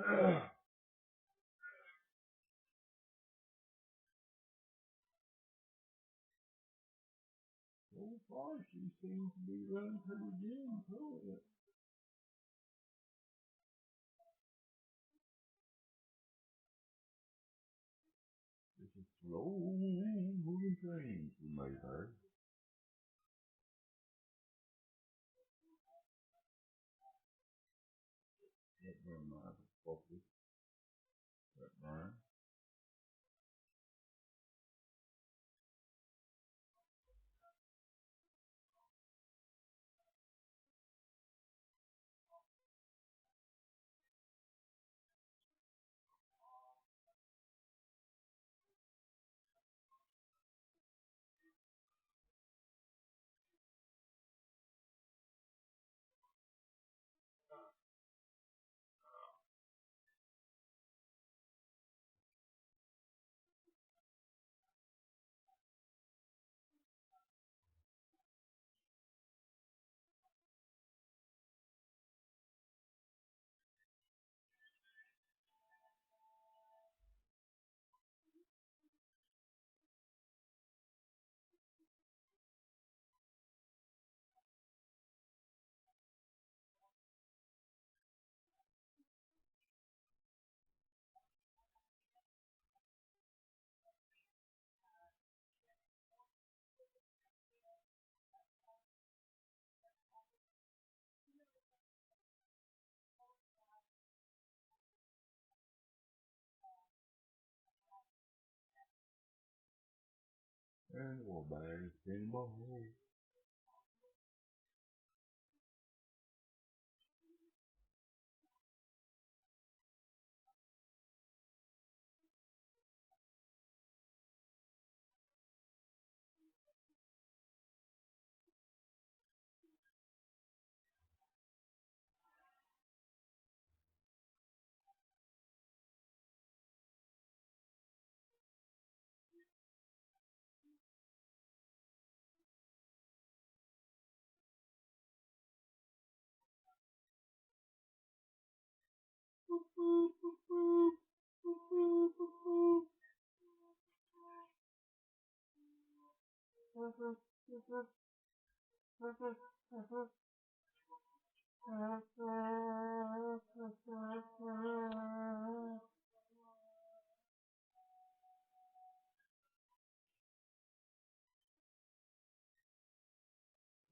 So far, she seems to be running pretty good. It's a slow moving train she made her. That burn my focus. That burn. And well, bags in my hole.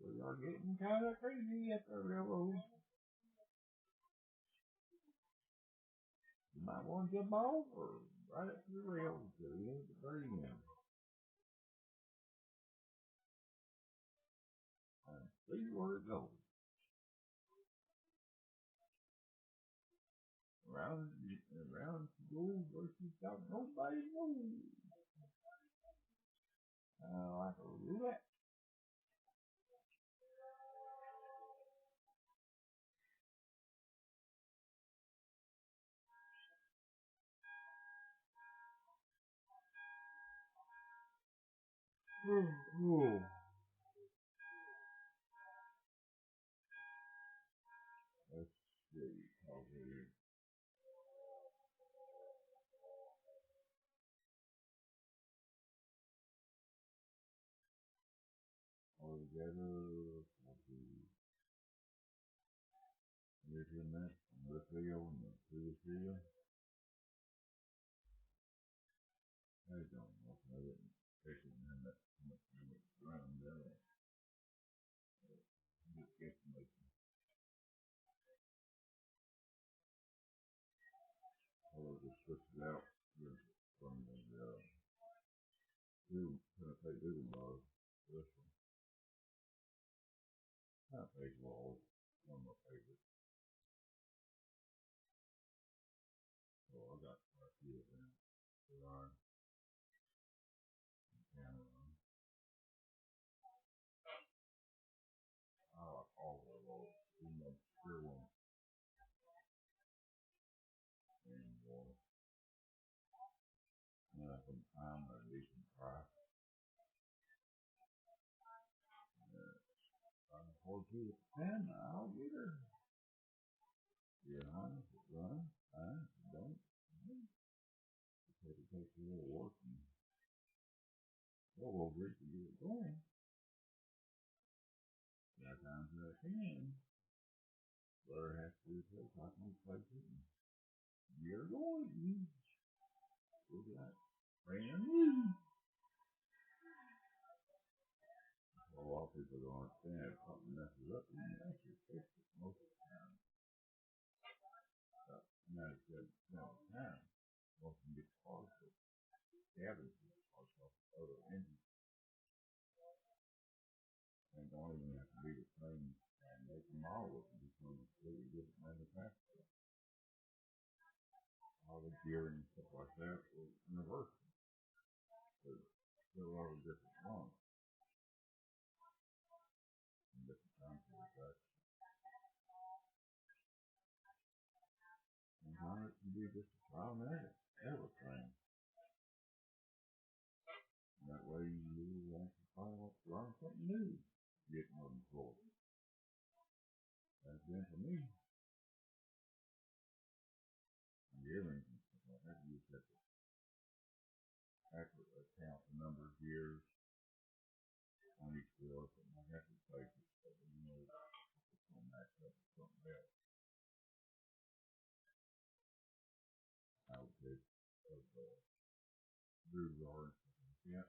We are getting kind of crazy at the railroad. You might want to jump off or right up to the rail to the end of the green. And see where it goes. Around and around she goes where she's got nobody knows. Like a roulette. Oh, let's see. Okay. All together. Okay. Here's your next. Another field. And through the field. I don't know. I didn't take it in that much around there. Just guesstimation. I'll just switch it out. From the two, gonna take this one. This one. Not take walls. One more favorite. So I got a few of them. They are Canada. I like all of those. Even the pure ones. And water. And I can find a decent price. I'm 42 at 10. I'll get her. Yeah, run. Fine. takes a little work and go over it to get it going. That times that I can. Brother has to do it, so I can place it and get it going. Look at that. Brand new. A lot of people don't understand if something messes up, you can actually fix it most of the time. Not as good all the time. Most of them get parts of cabins and parts off other engines. And don't even have to be the same make and model. It can be from a completely different manufacturer. All the gearing and stuff like that was universal. So still all the different ones. And different times for that. Sometimes it can be just a trial and error thing. That way you actually learn something new. Get moving forward. That's been for me. Gearing and stuff like that. You just have to accurately count the number of gears on each wheel. Something like that to place it. So you know it's going to match up with something else. I would say of grooves are and stuff like that.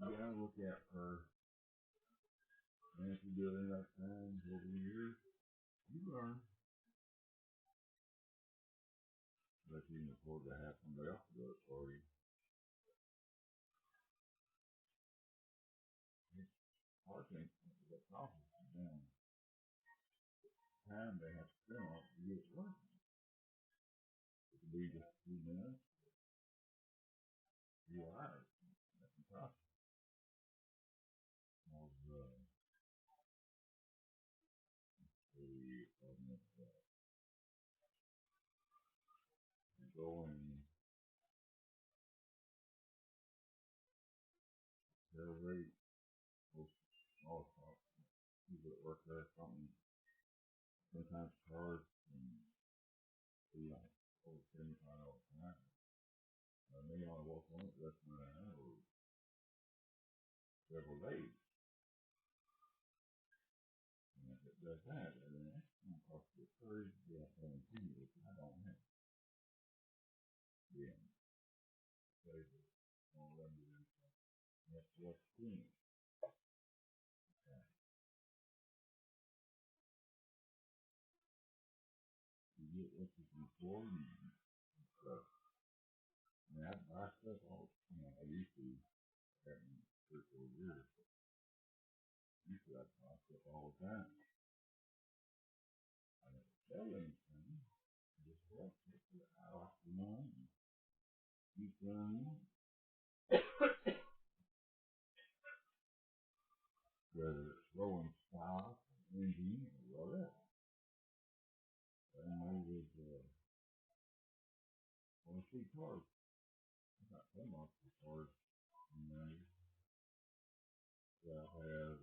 You gotta look at first. And if you do it enough times over the years, you learn. But you can afford to have somebody else do it for you. It's hard to the process is down. Time they have to spend on it to get it working. It could be just a few minutes, a few hours. That's the process. Of going their rate was all people that work there something sometimes charge and be like over $75 an hour. They only work on it less than an hour or several days. And if it does that, then that's going to cost you $30 which I don't have. Yeah. Save it. On limited income. That's what's clean. You get what you can afford and stuff. I mean, I buy stuff all the time. I used to having 3 or 4 years. Used to I buy stuff all the time. I never sell anything. I just work it for the house, you know, and keep running. Whether it's rolling stock, engine, or whatever. And I was, want to see cars. I got some off the cars, you know, that I have.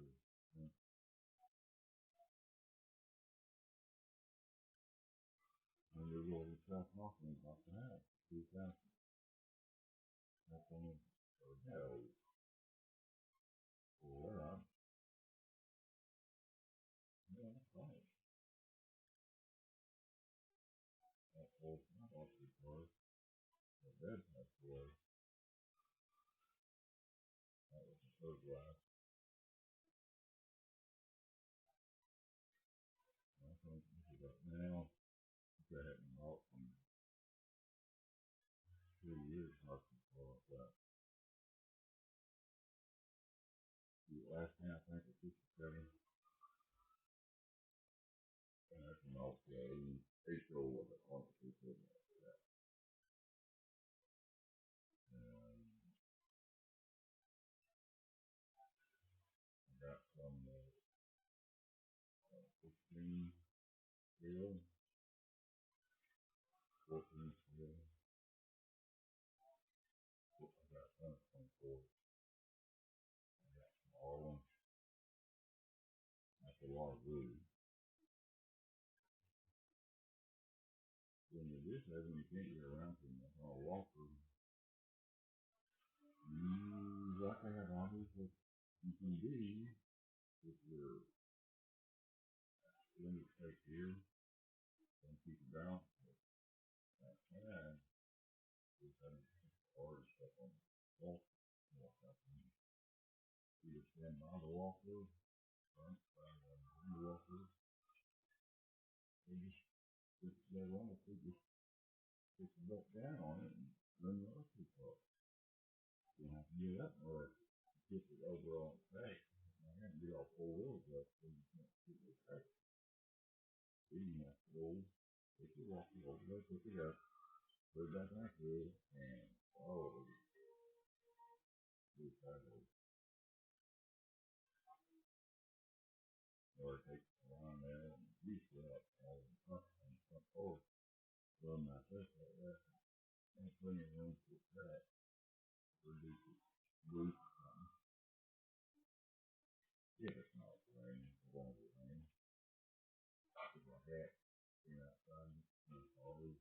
And they're really tough off me about the house. 2,000. That's only, or no. Or where I'm, yeah, that's right. That whole time off the cars. The bed passed away. That was the third last. I think this is up now. I hadn't bought in 2 years, not before that. The last time I think it's 57. And that's an off the 8-year old with it on the people like that. And I got some 16 still, 14 still. I got some 24. I got some all ones. That's a lot of wood. when you do something you can't get around to on a walker, you got to have all this what you can do with your limit take here and keep it down. And just having hard stuff on the walk, walk up and either stand by the walker, front, side, behind the walker, or just let alone if you just put the butt down on it and run the other two parts. You don't have to get up or get it over on its back. I can't get all four wheels up so you can't keep it back. Then you have to go, take your walker over there, pick it up, put it back on the field, and oh, it's sideways. Or take around there and beat it up all the front and front forward. Run my fist like that. And plenty of room for crack. Reduce it. Loose or something. If it's not raining, it won't be raining. If my hat came outside, it's always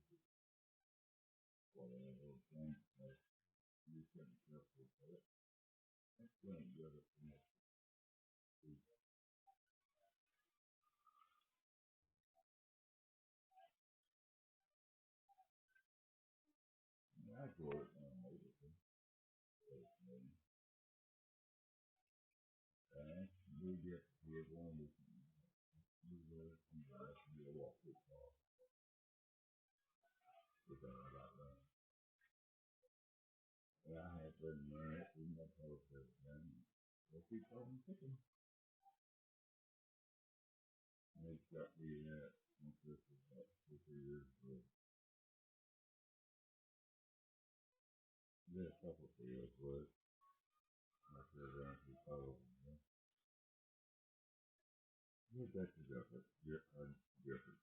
whatever those things. Like, you just gotta be careful with that. That's plenty good at the next week. I enjoy it when I'm able to. And we get to be one of the be a walk this far. Because I got done. And I had 30 minutes, even though I was there. We'll keep on cooking. And it's got me that since this is about 2 or 3 years ago. Yeah, a couple of years, but I said around 2000. Yeah, that's a different. Different.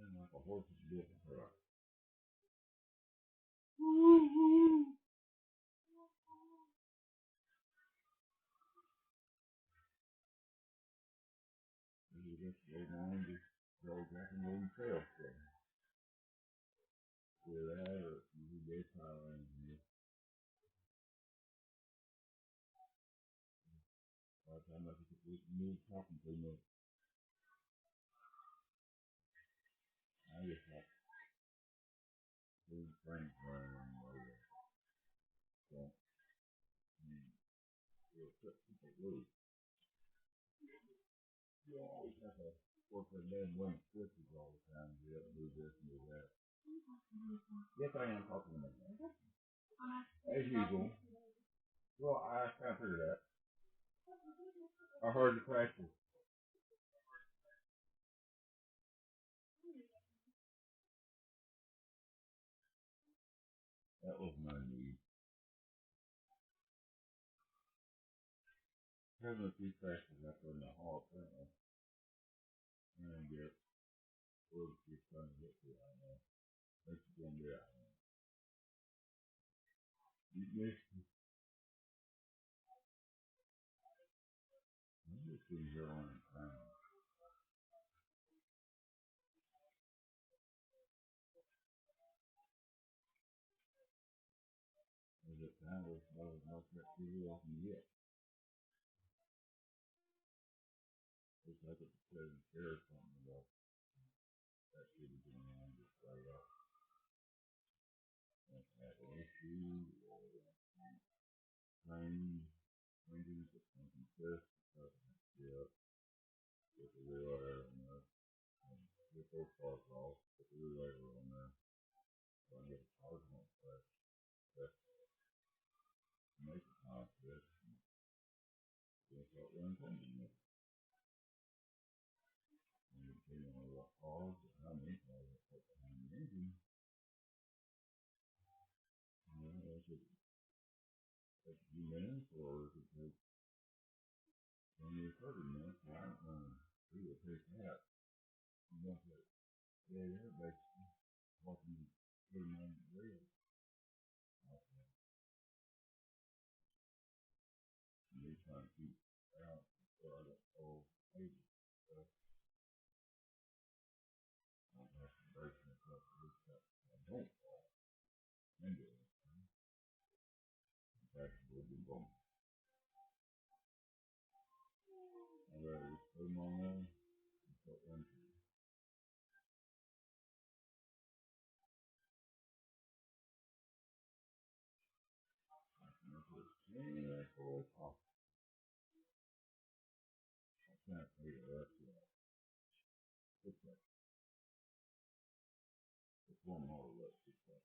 And like a horse is different. Right. You just go down, just go back and leave trail thing. Do that, or you get power in here. By the time I get to me talking to me, I just have to friends running over. So, I mean, you'll put people loose. You always have to work with them one switches all the time. You have to do this and do that. Yes, I am talking to them. As usual. Well, I kind of figured that. I heard the crashes. That was my need. Having a few crashes up in the hall, apparently. And get where she's trying to get to, I don't know. That's going to be, I don't know. You missed me. I'm just sitting here on time. Is it time was not that TV off and yet? It's like it's said in share something about that TV going on just right up. And had an issue or train, changing it to something this, yeah, with the relayer on there. And get those parts off, put the relayer on there. So I get a charge on it, but that's make it not this. That's what we're intending. And depending on what cars or how many cars are put behind the engine, you know, it could take a few minutes or it could take 20 or 30 minutes. I don't know. We would take that. You know, but yeah, basically walking 39 rails. And they trying to keep out so I don't hold 80. put them on there, and put them to you. I can put as many as possible. I can't pay the rest of that. It's like, it's one more less. It's like,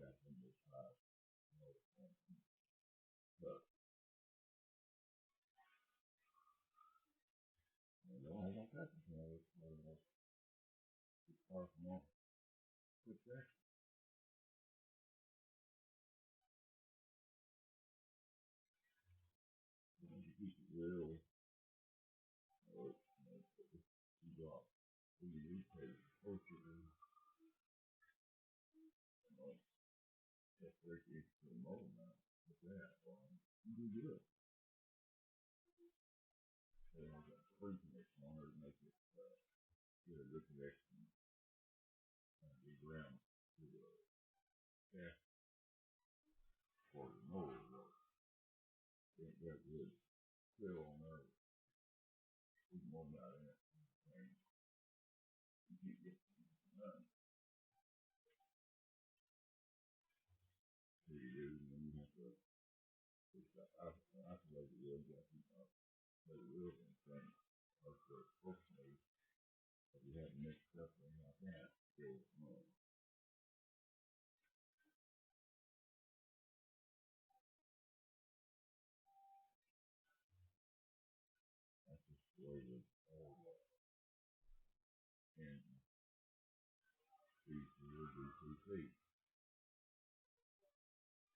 that's in this house. But, you know, I don't have to know it's far from all. Put that. You know, you keep it real, or, you drop. When you do pay, first you do, you know, that's like it's the low amount. But that, you do good. So, I got free connection on it to make it, get a good connection, be ground to the gas for the motor, ain't that good. Still on there, we can more about it, and you can't get none. So you do, and then you have to, it's isolated wheels, you have to, play the wheels and thing, or for fortunately, if you have mixed stuff and like that, still, that's just the way it is, all that. And these will be CC.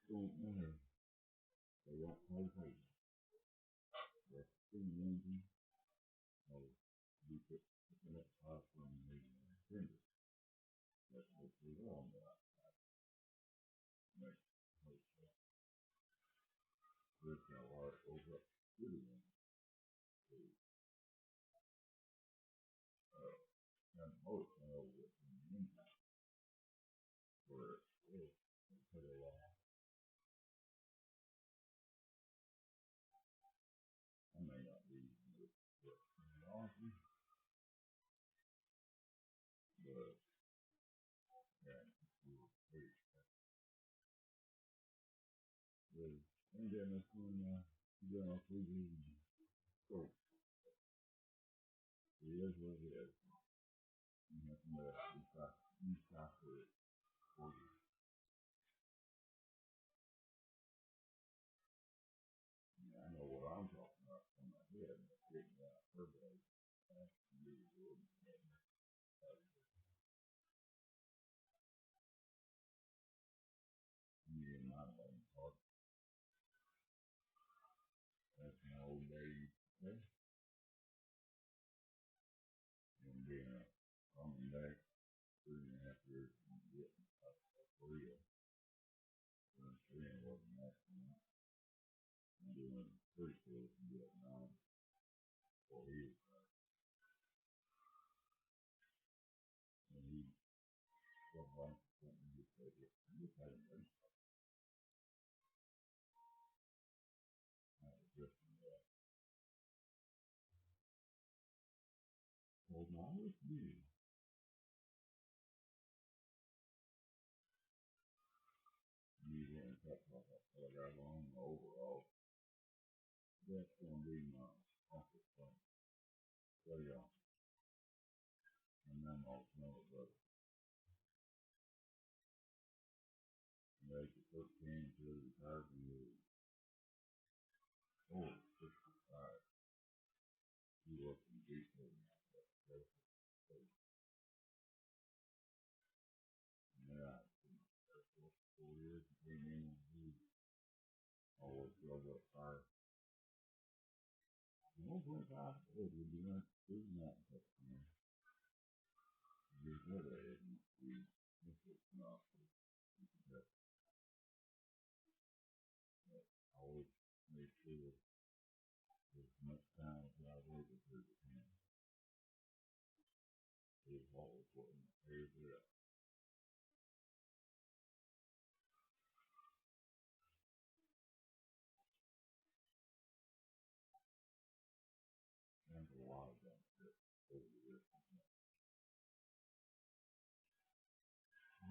Don't matter, they won't play paper. That's the engine, or you put the next part from the fender. That's what we want, make, there's a lot over up to the one. So, and most know what's in the engine, where it put a lot. I may not be with terminology, but yeah, we were pretty good. And then it's when you know, we so it is what it is. You have to you stop for it for you. I know what I'm talking about from my head, but getting out her day, that's really good. Me and my lane part, that's my old lady, okay? And being coming back 3.5 years from getting Korea, and Korean wasn't asking, and doing pretty cool in Vietnam, for he, and he, someone, something he said, he just had a race, I was just in that. Well, now it's me, me and cut off, I got along overall, that's gonna be my uncle son, very young, and then I'll know it, but they could 13 to retired when he was 65, he worked in detail, so, yeah, 4 years, he came in, he always drove up fire. And 1.5, we're doing that, but, years later, it's not, but I always make sure as much time as I work with her, is always what in the favorite.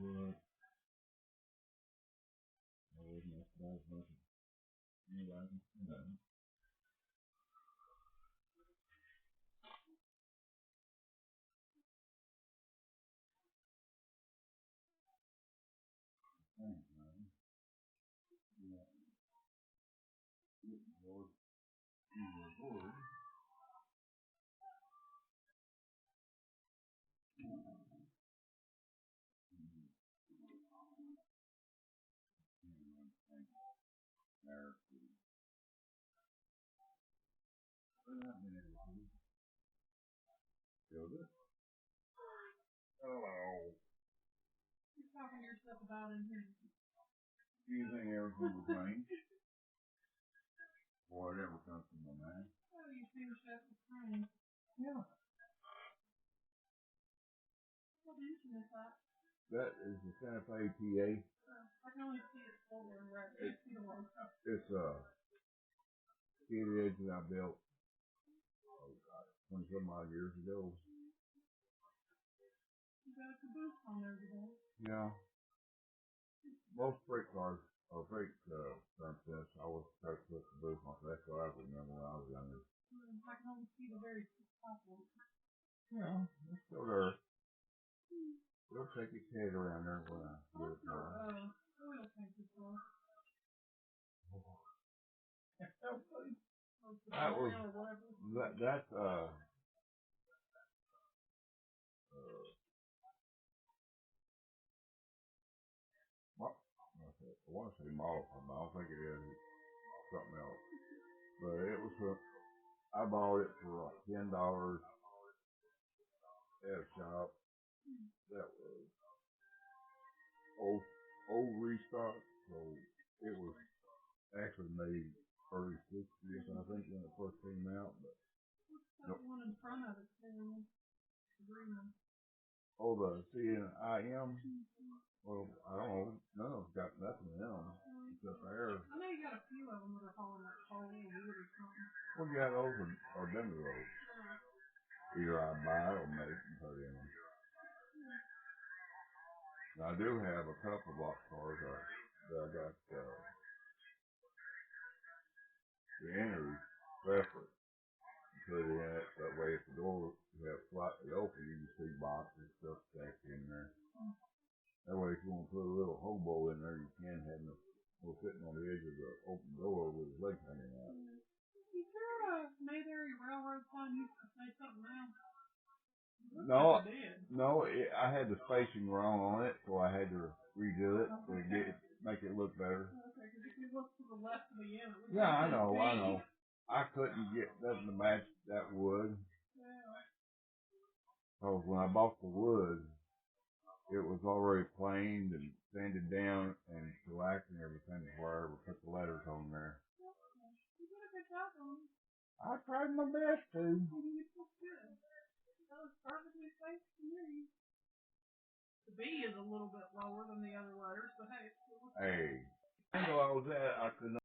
but I wasn't as bad as much as anybody can know. Thanks, man. Yeah, Lord, Lord. There. What that mean? Feel this? Hello. You're talking to yourself about in here. Do you think everything was rain? Whatever comes to my mind. Oh, you finished up the train. Yeah. What engine is that? That is the Santa Fe PA. I can only see it forward and right. Can't see the one. It's skated edge that I built 27 odd years ago. You got a caboose on there today. Yeah. Most freight cars or freight concepts, I was trying to put the booth on. That's what I remember when I was younger. I can only see the very top of it. Yeah, it's still there. We'll take your kid around there when I get it. Oil tank is on. That was that's I want to say model from, I don't think it is something else. But it was I bought it for like $10 at a shop. That was old restock, so it was actually made early 60s, I think, when it first came out. But what's that one in front of it? The green one. Oh, the CNIM. Well, I don't know. None of them's got nothing in them. Except air. I know you got a few of them that are hauling like coal or wood or something. Well, yeah, those are demo roads. Either I buy or make and put in them. Now, I do have a couple of box cars that I got the inners separate. Put it in it. That way, if the door you have slightly open, you can see boxes and stuff stacked in there. That way, if you want to put a little hobo in there, you can have him sitting on the edge of the open door with his legs hanging out. Is there a Mayberry Railroad sign used to say something else? No, I had the spacing wrong on it, so I had to redo it to make it look better. Okay, because if you look to the left of the end, it would Yeah, I know. I couldn't get nothing to match that wood. Yeah. Because when I bought the wood, it was already planed and sanded down and shellacked and everything before I ever put the letters on there. You did a good job on it. I tried my best to. You did good. That was perfectly safe to me. The B is a little bit lower than the other letters, but hey, it's still. Hey, I know I was at, I could not.